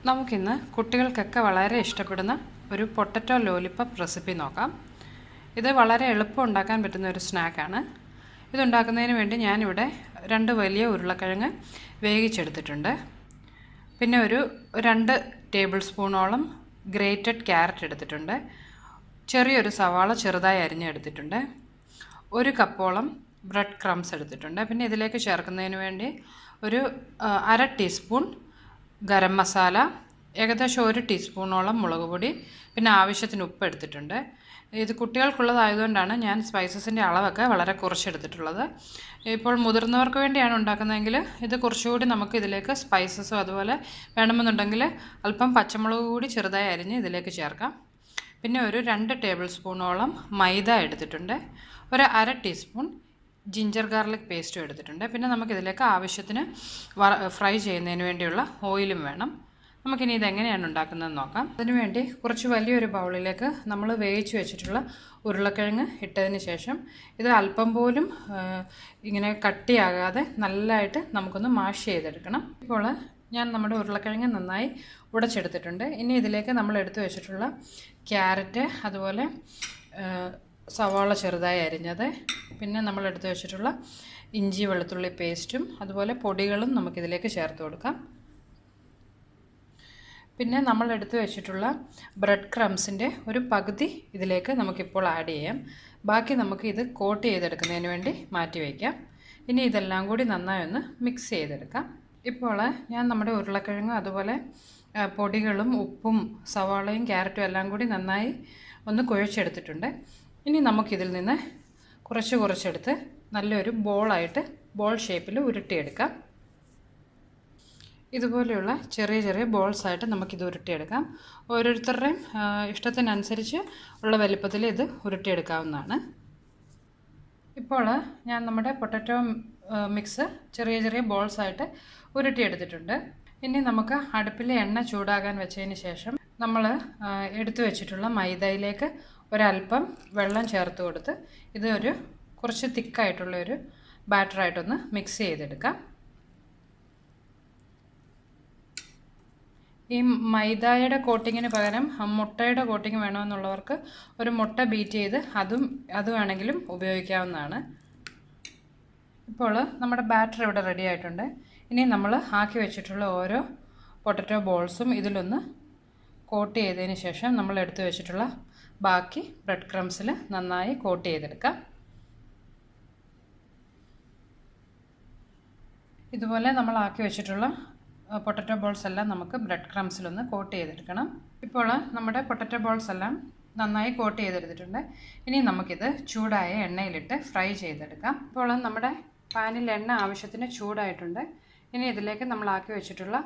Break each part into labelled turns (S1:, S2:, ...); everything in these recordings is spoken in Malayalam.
S1: നമുക്കിന്ന് കുട്ടികൾക്കൊക്കെ വളരെ ഇഷ്ടപ്പെടുന്ന ഒരു പൊട്ടറ്റോ ലോലിപോപ്പ് റെസിപ്പി നോക്കാം. ഇത് വളരെ എളുപ്പം ഉണ്ടാക്കാൻ പറ്റുന്ന ഒരു സ്നാക്കാണ്. ഇതുണ്ടാക്കുന്നതിന് വേണ്ടി ഞാനിവിടെ 2 വലിയ ഉരുളക്കിഴങ്ങ് വേവിച്ചെടുത്തിട്ടുണ്ട്. പിന്നെ ഒരു 2 ടേബിൾ സ്പൂണോളം ഗ്രേറ്റഡ് ക്യാരറ്റ് എടുത്തിട്ടുണ്ട്. ചെറിയൊരു സവാള ചെറുതായി അരിഞ്ഞെടുത്തിട്ടുണ്ട്. 1 കപ്പോളം ബ്രെഡ് ക്രംസ് എടുത്തിട്ടുണ്ട്. പിന്നെ ഇതിലേക്ക് ചേർക്കുന്നതിന് വേണ്ടി ഒരു 1/2 ടീസ്പൂൺ ഗരം മസാല, ഏകദേശം 1 ടീസ്പൂണോളം മുളക് പൊടി, പിന്നെ ആവശ്യത്തിന് ഉപ്പ് എടുത്തിട്ടുണ്ട്. ഇത് കുട്ടികൾക്കുള്ളതായതുകൊണ്ടാണ് ഞാൻ സ്പൈസസിൻ്റെ അളവൊക്കെ വളരെ കുറച്ചെടുത്തിട്ടുള്ളത്. ഇപ്പോൾ മുതിർന്നവർക്ക് വേണ്ടിയാണ് ഉണ്ടാക്കുന്നതെങ്കിൽ ഇത് കുറച്ചുകൂടി നമുക്ക് ഇതിലേക്ക് സ്പൈസസും അതുപോലെ വേണമെന്നുണ്ടെങ്കിൽ അല്പം പച്ചമുളക് കൂടി ചെറുതായി അരിഞ്ഞ് ഇതിലേക്ക് ചേർക്കാം. പിന്നെ ഒരു 2 ടേബിൾ സ്പൂണോളം മൈദ എടുത്തിട്ടുണ്ട്. ഒരു 1/2 ടീസ്പൂൺ ജിഞ്ചർ ഗാർലിക് പേസ്റ്റും എടുത്തിട്ടുണ്ട്. പിന്നെ നമുക്കിതിലേക്ക് ആവശ്യത്തിന് ഫ്രൈ ചെയ്യുന്നതിന് വേണ്ടിയുള്ള ഓയിലും വേണം. നമുക്കിനി ഇതെങ്ങനെയാണ് ഉണ്ടാക്കുന്നതെന്ന് നോക്കാം. അതിനുവേണ്ടി കുറച്ച് വലിയൊരു ബൗളിലേക്ക് നമ്മൾ വേവിച്ച് വെച്ചിട്ടുള്ള ഉരുളക്കിഴങ്ങ് ഇട്ടതിന് ശേഷം ഇത് അല്പം പോലും ഇങ്ങനെ കട്ടിയാകാതെ നല്ലതായിട്ട് നമുക്കൊന്ന് മാഷ് ചെയ്തെടുക്കണം. ഇപ്പോൾ ഞാൻ നമ്മുടെ ഉരുളക്കിഴങ്ങ് നന്നായി ഉടച്ചെടുത്തിട്ടുണ്ട്. ഇനി ഇതിലേക്ക് നമ്മൾ എടുത്തു വെച്ചിട്ടുള്ള ക്യാരറ്റ്, അതുപോലെ സവാള ചെറുതായി അരിഞ്ഞത്, പിന്നെ നമ്മൾ എടുത്തു വെച്ചിട്ടുള്ള ഇഞ്ചി വെളുത്തുള്ളി പേസ്റ്റും അതുപോലെ പൊടികളും നമുക്കിതിലേക്ക് ചേർത്ത് കൊടുക്കാം. പിന്നെ നമ്മൾ എടുത്തു വെച്ചിട്ടുള്ള ബ്രെഡ് ക്രംസിൻ്റെ ഒരു പകുതി ഇതിലേക്ക് നമുക്കിപ്പോൾ ആഡ് ചെയ്യാം. ബാക്കി നമുക്ക് ഇത് കോട്ട് ചെയ്തെടുക്കുന്നതിന് വേണ്ടി മാറ്റി വയ്ക്കാം. ഇനി ഇതെല്ലാം കൂടി നന്നായി ഒന്ന് മിക്സ് ചെയ്തെടുക്കാം. ഇപ്പോൾ ഞാൻ നമ്മുടെ ഉരുളക്കിഴങ്ങും അതുപോലെ പൊടികളും ഉപ്പും സവാളയും ക്യാരറ്റും എല്ലാം കൂടി നന്നായി ഒന്ന് കുഴച്ചെടുത്തിട്ടുണ്ട്. ഇനി നമുക്കിതിൽ നിന്ന് കുറച്ചെടുത്ത് നല്ലൊരു ബോൾ ഷേപ്പിൽ ഉരുട്ടിയെടുക്കാം. ഇതുപോലെയുള്ള ചെറിയ ബോൾസായിട്ട് നമുക്കിത് ഉരുട്ടിയെടുക്കാം. ഓരോരുത്തരുടെയും ഇഷ്ടത്തിനനുസരിച്ച് ഉള്ള വലിപ്പത്തിൽ ഇത് ഉരുട്ടിയെടുക്കാവുന്നതാണ്. ഇപ്പോൾ ഞാൻ നമ്മുടെ പൊട്ടറ്റോ മിക്സ് ചെറിയ ബോൾസായിട്ട് ഉരുട്ടിയെടുത്തിട്ടുണ്ട്. ഇനി നമുക്ക് അടുപ്പിൽ എണ്ണ ചൂടാകാൻ വെച്ചതിന് ശേഷം നമ്മൾ എടുത്തു വെച്ചിട്ടുള്ള മൈദയിലേക്ക് ഒരല്പം വെള്ളം ചേർത്ത് കൊടുത്ത് ഇത് കുറച്ച് തിക്കായിട്ടുള്ളൊരു ബാറ്ററായിട്ടൊന്ന് മിക്സ് ചെയ്തെടുക്കാം. ഈ മൈദയുടെ കോട്ടിങ്ങിന് പകരം മുട്ടയുടെ കോട്ടിങ് വേണമെന്നുള്ളവർക്ക് ഒരു മുട്ട ബീറ്റ് ചെയ്ത് അത് വേണമെങ്കിലും ഉപയോഗിക്കാവുന്നതാണ്. ഇപ്പോൾ നമ്മുടെ ബാറ്റർ ഇവിടെ റെഡി ആയിട്ടുണ്ട്. ഇനി നമ്മൾ ആക്കി വെച്ചിട്ടുള്ള ഓരോ പൊട്ടറ്റോ ബോൾസും ഇതിലൊന്ന് കോട്ട് ചെയ്തതിന് ശേഷം നമ്മൾ എടുത്തു വെച്ചിട്ടുള്ള ബാക്കി ബ്രെഡ് ക്രംസിൽ നന്നായി കോട്ട് ചെയ്തെടുക്കാം. ഇതുപോലെ നമ്മൾ ആക്കി വെച്ചിട്ടുള്ള പൊട്ടറ്റോ ബോൾസ് എല്ലാം നമുക്ക് ബ്രെഡ് ക്രംസിലൊന്ന് കോട്ട് ചെയ്തെടുക്കണം. ഇപ്പോൾ നമ്മുടെ പൊട്ടറ്റോ ബോൾസ് എല്ലാം നന്നായി കോട്ട് ചെയ്തെടുത്തിട്ടുണ്ട്. ഇനി നമുക്കിത് ചൂടായ എണ്ണയിലിട്ട് ഫ്രൈ ചെയ്തെടുക്കാം. ഇപ്പോൾ നമ്മുടെ പാനിൽ എണ്ണ ആവശ്യത്തിന് ചൂടായിട്ടുണ്ട്. ഇനി ഇതിലേക്ക് നമ്മൾ ആക്കി വെച്ചിട്ടുള്ള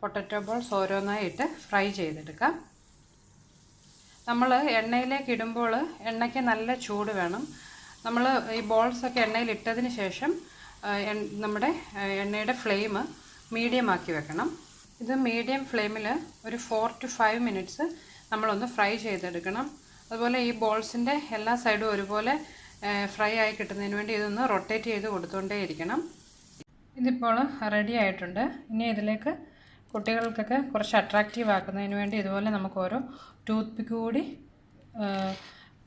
S1: പൊട്ടറ്റോ ബോൾസ് ഓരോന്നായി ഇട്ട് ഫ്രൈ ചെയ്തെടുക്കാം. നമ്മൾ എണ്ണയിലേക്ക് ഇടുമ്പോൾ എണ്ണയ്ക്ക് നല്ല ചൂട് വേണം. നമ്മൾ ഈ ബോൾസൊക്കെ എണ്ണയിൽ ഇട്ടതിന് ശേഷം നമ്മുടെ എണ്ണയുടെ ഫ്ലെയിം മീഡിയം ആക്കി വെക്കണം. ഇത് മീഡിയം ഫ്ലെയിമിൽ ഒരു 4 to 5 മിനിറ്റ്സ് നമ്മളൊന്ന് ഫ്രൈ ചെയ്തെടുക്കണം. അതുപോലെ ഈ ബോൾസിൻ്റെ എല്ലാ സൈഡും ഒരുപോലെ ഫ്രൈ ആയി കിട്ടുന്നതിന് വേണ്ടി ഇതൊന്ന് റൊട്ടേറ്റ് ചെയ്ത് കൊടുത്തുകൊണ്ടേ ഇരിക്കണം. ഇതിപ്പോൾ റെഡി ആയിട്ടുണ്ട്. ഇനി ഇതിലേക്ക് കുട്ടികൾക്കൊക്കെ കുറച്ച് അട്രാക്റ്റീവ് ആക്കുന്നതിന് വേണ്ടി ഇതുപോലെ നമുക്ക് ഓരോ ടൂത്ത് പിക്ക് കൂടി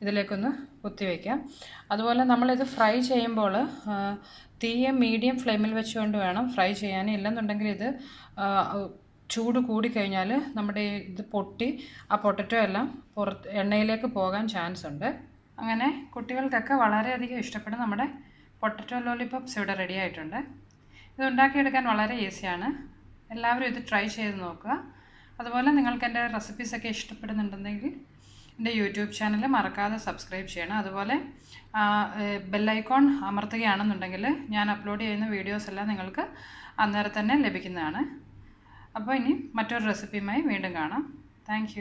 S1: ഇതിലേക്കൊന്ന് കുത്തിവെക്കാം. അതുപോലെ നമ്മളിത് ഫ്രൈ ചെയ്യുമ്പോൾ തീയെ മീഡിയം ഫ്ലെയിമിൽ വെച്ചുകൊണ്ട് വേണം ഫ്രൈ ചെയ്യാൻ. ഇല്ലെന്നുണ്ടെങ്കിൽ ഇത് ചൂട് കൂടിക്കഴിഞ്ഞാൽ നമ്മുടെ ഇത് പൊട്ടി ആ പൊട്ടറ്റോ എല്ലാം എണ്ണയിലേക്ക് പോകാൻ ചാൻസ് ഉണ്ട്. അങ്ങനെ കുട്ടികൾക്കൊക്കെ വളരെയധികം ഇഷ്ടപ്പെടുന്ന നമ്മുടെ പൊട്ടറ്റോ ലോലിപോപ്സ് ഇവിടെ റെഡി ആയിട്ടുണ്ട്. ഇത് ഉണ്ടാക്കിയെടുക്കാൻ വളരെ ഈസിയാണ്. എല്ലാവരും ഇത് ട്രൈ ചെയ്ത് നോക്കുക. അതുപോലെ നിങ്ങൾക്ക് എൻ്റെ റെസിപ്പീസൊക്കെ ഇഷ്ടപ്പെടുന്നുണ്ടെങ്കിൽ എൻ്റെ യൂട്യൂബ് ചാനൽ മറക്കാതെ സബ്സ്ക്രൈബ് ചെയ്യണം. അതുപോലെ ബെല്ലൈക്കോൺ അമർത്തുകയാണെന്നുണ്ടെങ്കിൽ ഞാൻ അപ്ലോഡ് ചെയ്യുന്ന വീഡിയോസ് എല്ലാം നിങ്ങൾക്ക് അന്നേരം തന്നെ ലഭിക്കുന്നതാണ്. അപ്പോൾ ഇനി മറ്റൊരു റെസിപ്പിയുമായി വീണ്ടും കാണാം. താങ്ക്